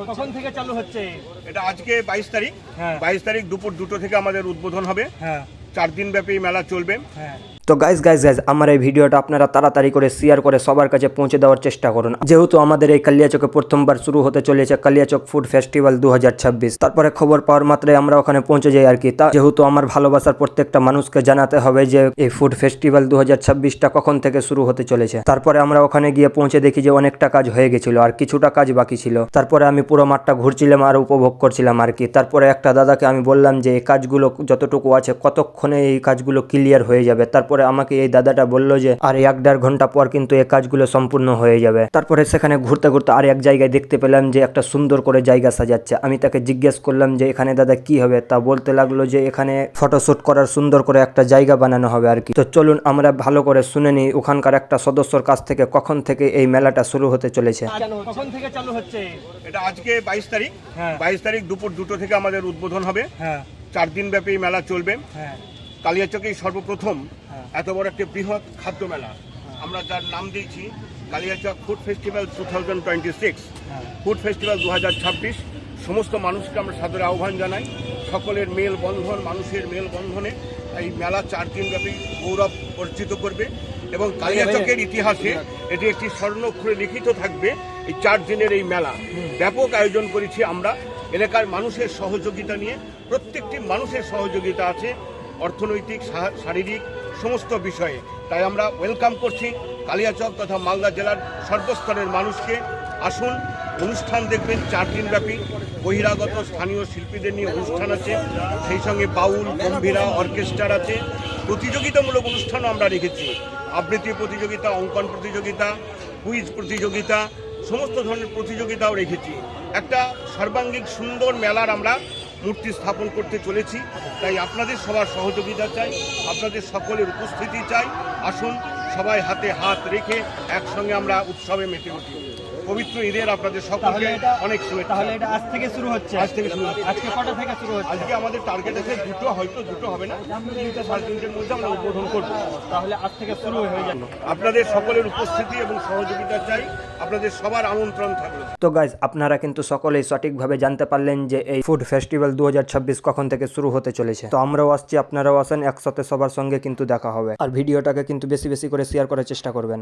কখন থেকে চালু হচ্ছে? এটা আজকে 22 তারিখ। হ্যাঁ। 22 তারিখ দুপুর 2টো থেকে আমাদের উদ্বোধন হবে। হ্যাঁ 4 দিন ব্যাপী মেলা চলবে। হ্যাঁ। তো গাইজ আমার এই ভিডিওটা আপনারা তাড়াতাড়ি করে শেয়ার করে সবার কাছে পৌঁছে দেওয়ার চেষ্টা করুন, যেহেতু আমাদের এই কালিয়াচকে প্রথমবার শুরু হতে চলেছে কালিয়াচক ফুড ফেস্টিভ্যাল 2026। তারপরে খবর পাওয়ার মাত্রই আমরা ওখানে পৌঁছে যাই আর কি। তা যেহেতু আমার ভালোবাসার প্রত্যেকটা মানুষকে জানাতে হবে যে এই ফুড ফেস্টিভ্যাল 2026টা কখন থেকে শুরু হতে চলেছে। তারপরে আমরা ওখানে গিয়ে পৌঁছে দেখি যে অনেকটা কাজ হয়ে গেছিল আর কিছুটা কাজ বাকি ছিল। তারপরে আমি পুরো মাঠটা ঘুরছিলাম আর উপভোগ করছিলাম আর কি। তারপরে একটা দাদাকে আমি বললাম যে এই কাজগুলো যতটুকু আছে কতক্ষণে এই কাজগুলো ক্লিয়ার হয়ে যাবে। তারপরে আমাকে এই দাদাটা বললো যে আর 1-1.5 ঘন্টা পর কিন্তু এই কাজগুলো সম্পূর্ণ হয়ে যাবে। তারপরে সেখানে ঘুরতে ঘুরতে আর এক জায়গায় দেখতে পেলাম যে একটা সুন্দর করে জায়গা সাজাচ্ছে। আমি তাকে জিজ্ঞেস করলাম যে এখানে দাদা কি হবে, তা বলতে লাগলো যে এখানে ফটোশুট করার সুন্দর করে একটা জায়গা বানানো হবে আর কি। তো চলুন আমরা ভালো করে শুনে নিই ওখানকার একটা সদস্যর কাছ থেকে কখন থেকে এই মেলাটা শুরু হতে চলেছে। কখন থেকে চালু হচ্ছে? এটা আজকে 22 তারিখ। হ্যাঁ। 22 তারিখ দুপুর 2টো থেকে আমাদের উদ্বোধন হবে। হ্যাঁ 4 দিন ব্যাপী মেলা চলবে। হ্যাঁ কালিয়াচকেই সর্বপ্রথম হ্যাঁ। এত বড় একটি বৃহৎ খাদ্য মেলা আমরা যার নাম দিয়েছি কালিয়াচক ফুড ফেস্টিভ্যাল 2026। হ্যাঁ। ফুড ফেস্টিভ্যাল 2026 সমস্ত মানুষকে আমরা সাদরে আহ্বান জানাই। সকলের মেল বন্ধন, মানুষের মেল বন্ধনে এই মেলা 4 দিন ব্যাপী গৌরব অর্জিত করবে এবং কালিয়াচকের ইতিহাসে এটি একটি স্বর্ণাক্ষরে লিখিত থাকবে। এই 4 দিনের এই মেলা ব্যাপক আয়োজন করেছি আমরা এলাকার মানুষের সহযোগিতা নিয়ে। প্রত্যেকটি মানুষের সহযোগিতা আছে অর্থনৈতিক, শারীরিক সমস্ত বিষয়ে। তাই আমরা ওয়েলকাম করছি কালিয়াচক তথা মালদা জেলার সর্বস্তরের মানুষকে। আসুন, অনুষ্ঠান দেখবেন 4 দিন ব্যাপী। বহিরাগত স্থানীয় শিল্পীদের নিয়ে অনুষ্ঠান আছে, সেই সঙ্গে বাউল, গম্ভীরা, অর্কেস্ট্রার আছে। প্রতিযোগিতামূলক অনুষ্ঠানও আমরা রেখেছি, আবৃত্তি প্রতিযোগিতা, অঙ্কন প্রতিযোগিতা, কুইজ প্রতিযোগিতা, সমস্ত ধরনের প্রতিযোগিতাও রেখেছি। একটা সর্বাঙ্গীন সুন্দর মেলার আমরা মূর্তি স্থাপন করতে চলেছি। তাই আপনাদের সবার সহযোগিতা চাই, আপনাদের সকলের উপস্থিতি চাই। আসুন, সবাই হাতে হাত রেখে একসঙ্গে আমরা উৎসবে মেতে উঠি। পবিত্র ঈদের আপনাদের সকলকে অনেক শুভেচ্ছা। তাহলে এটা আজ থেকে শুরু হচ্ছে? আজ থেকে শুরু হচ্ছে। আজকে কটা থেকে শুরু হচ্ছে? আজকে আমাদের টার্গেট আছে 2টো, হয়তো 2টো হবে না, 3টে 3:30-এর মধ্যে আমরা উদ্বোধন করবো। তাহলে আজ থেকে শুরু হয়ে যাবে। আপনাদের সকলের উপস্থিতি এবং সহযোগিতা চাই, আপনাদের সবার আমন্ত্রণ থাকবে। তো গাইজ আপনারা কিন্তু সকলেই সঠিকভাবে জানতে পারলেন যে এই ফুড ফেস্টিভ্যাল 2026 কখন থেকে শুরু হতে চলেছে। তো আমরাও আসছি, আপনারাও আসেন, একসাথে সবার সঙ্গে কিন্তু দেখা হবে। আর ভিডিওটাকে কিন্তু বেশি বেশি করে শেয়ার করার চেষ্টা করবেন।